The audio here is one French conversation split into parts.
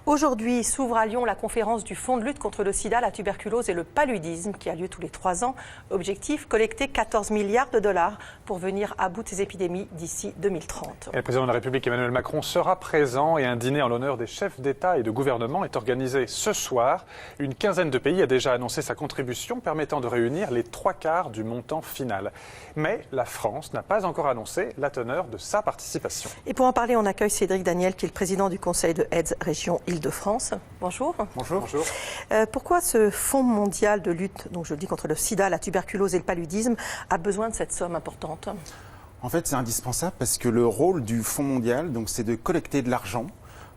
Aujourd'hui s'ouvre à Lyon la conférence du Fonds de lutte contre le sida, la tuberculose et le paludisme qui a lieu tous les 3 ans. Objectif, collecter 14 milliards de dollars pour venir à bout de ces épidémies d'ici 2030. Et le président de la République Emmanuel Macron sera présent et un dîner en l'honneur des chefs d'État et de gouvernement est organisé ce soir. Une quinzaine de pays a déjà annoncé sa contribution permettant de réunir les 3/4 du montant final. Mais la France n'a pas encore annoncé la teneur de sa participation. Et pour en parler, on accueille Cédric Daniel qui est le président du Conseil de AIDS Région Île-de-France. Bonjour. Bonjour. Bonjour. Pourquoi ce Fonds mondial de lutte, donc je le dis, contre le sida, la tuberculose et le paludisme a besoin de cette somme importante ? En fait, c'est indispensable parce que le rôle du Fonds mondial, c'est de collecter de l'argent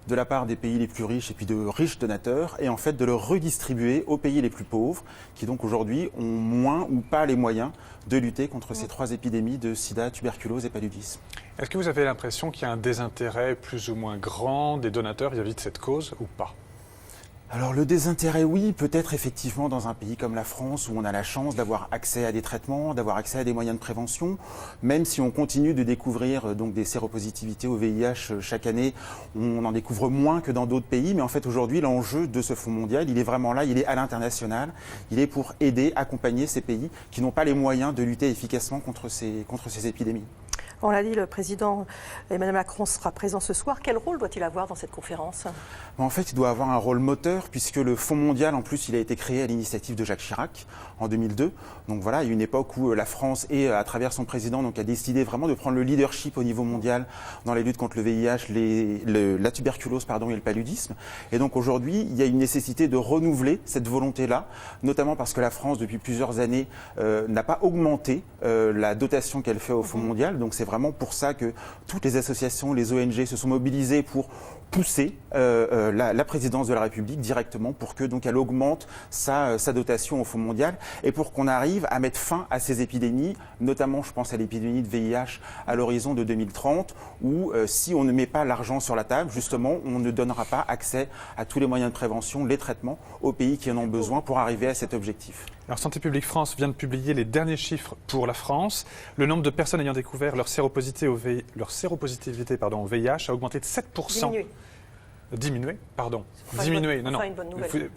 de la part des pays les plus riches et puis de riches donateurs et en fait de le redistribuer aux pays les plus pauvres qui donc aujourd'hui ont moins ou pas les moyens de lutter contre ces 3 épidémies de sida, tuberculose et paludisme. Est-ce que vous avez l'impression qu'il y a un désintérêt plus ou moins grand des donateurs vis-à-vis de cette cause ou pas ? Alors le désintérêt, oui, peut-être effectivement dans un pays comme la France où on a la chance d'avoir accès à des traitements, d'avoir accès à des moyens de prévention, même si on continue de découvrir donc des séropositivités au VIH chaque année, on en découvre moins que dans d'autres pays, mais en fait aujourd'hui l'enjeu de ce fonds mondial, il est vraiment là, il est à l'international, il est pour aider, accompagner ces pays qui n'ont pas les moyens de lutter efficacement contre ces épidémies. On l'a dit, le président Emmanuel Macron sera présent ce soir. Quel rôle doit-il avoir dans cette conférence ? En fait, il doit avoir un rôle moteur puisque le Fonds mondial, en plus, il a été créé à l'initiative de Jacques Chirac en 2002. Donc voilà, il y a une époque où la France, à travers son président, a décidé vraiment de prendre le leadership au niveau mondial dans les luttes contre le VIH, la tuberculose et le paludisme. Et donc aujourd'hui, il y a une nécessité de renouveler cette volonté-là, notamment parce que la France, depuis plusieurs années, n'a pas augmenté la dotation qu'elle fait au Fonds mondial. Donc c'est vraiment pour ça que toutes les associations, les ONG se sont mobilisées pour pousser la présidence de la République directement pour que donc elle augmente sa dotation au Fonds mondial et pour qu'on arrive à mettre fin à ces épidémies, notamment je pense à l'épidémie de VIH à l'horizon de 2030 où si on ne met pas l'argent sur la table, justement, on ne donnera pas accès à tous les moyens de prévention, les traitements aux pays qui en ont besoin pour arriver à cet objectif. Alors Santé publique France vient de publier les derniers chiffres pour la France. Le nombre de personnes ayant découvert leur séropositivité au VIH a augmenté de 7%. Diminué, pardon. Diminué, non.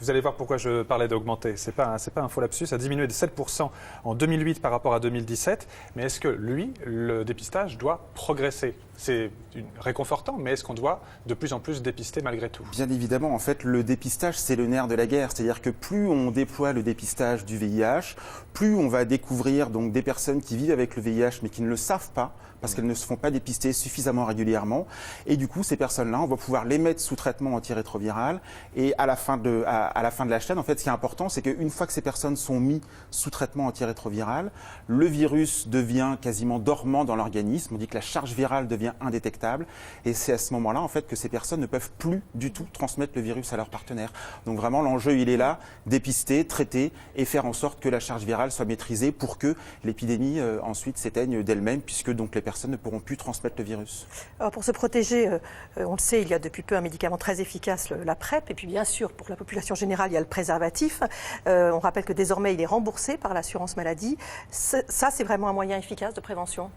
Vous allez voir pourquoi je parlais d'augmenter. C'est pas un faux lapsus. Ça a diminué de 7% en 2008 par rapport à 2017. Mais est-ce que, le dépistage doit progresser ? C'est réconfortant, mais est-ce qu'on doit de plus en plus dépister malgré tout ? Bien évidemment, en fait, le dépistage, c'est le nerf de la guerre. C'est-à-dire que plus on déploie le dépistage du VIH, plus on va découvrir donc des personnes qui vivent avec le VIH mais qui ne le savent pas, parce qu'elles ne se font pas dépister suffisamment régulièrement. Et du coup, ces personnes-là, on va pouvoir les mettre sous traitement antirétroviral. Et à la fin de la chaîne, en fait, ce qui est important, c'est qu'une fois que ces personnes sont mises sous traitement antirétroviral, le virus devient quasiment dormant dans l'organisme. On dit que la charge virale devient indétectable. Et c'est à ce moment-là, en fait, que ces personnes ne peuvent plus du tout transmettre le virus à leurs partenaires. Donc vraiment, l'enjeu, il est là, dépister, traiter et faire en sorte que la charge virale soit maîtrisée pour que l'épidémie ensuite s'éteigne d'elle-même, puisque donc les personnes ne pourront plus transmettre le virus. Alors pour se protéger, on le sait, il y a depuis peu un médicament très efficace, la PrEP, et puis bien sûr, pour la population générale, il y a le préservatif. On rappelle que désormais, il est remboursé par l'assurance maladie. Ça, c'est vraiment un moyen efficace de prévention ?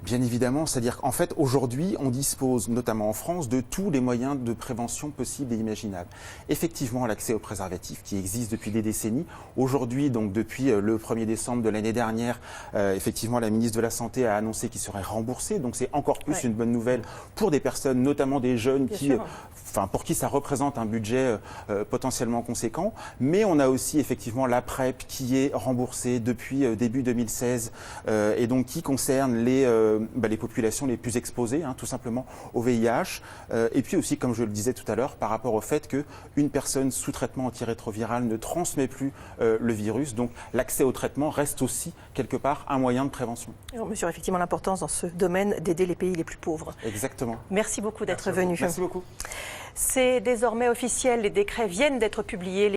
Bien évidemment, c'est-à-dire qu'en fait, aujourd'hui, on dispose, notamment en France, de tous les moyens de prévention possibles et imaginables. Effectivement, l'accès aux préservatifs qui existe depuis des décennies. Aujourd'hui, donc depuis le 1er décembre de l'année dernière, effectivement, la ministre de la Santé a annoncé qu'il serait remboursé. Donc c'est encore plus une bonne nouvelle pour des personnes, notamment des jeunes pour qui ça représente un budget potentiellement conséquent. Mais on a aussi effectivement la PrEP qui est remboursée depuis début 2016 et donc qui concerne les populations les plus exposées, tout simplement, au VIH. Et puis aussi, comme je le disais tout à l'heure, par rapport au fait qu'une personne sous traitement antirétroviral ne transmet plus le virus. Donc l'accès au traitement reste aussi, quelque part, un moyen de prévention. Et on mesure effectivement l'importance dans ce domaine d'aider les pays les plus pauvres. Exactement. Merci beaucoup d'être venu. Merci beaucoup. C'est désormais officiel, les décrets viennent d'être publiés.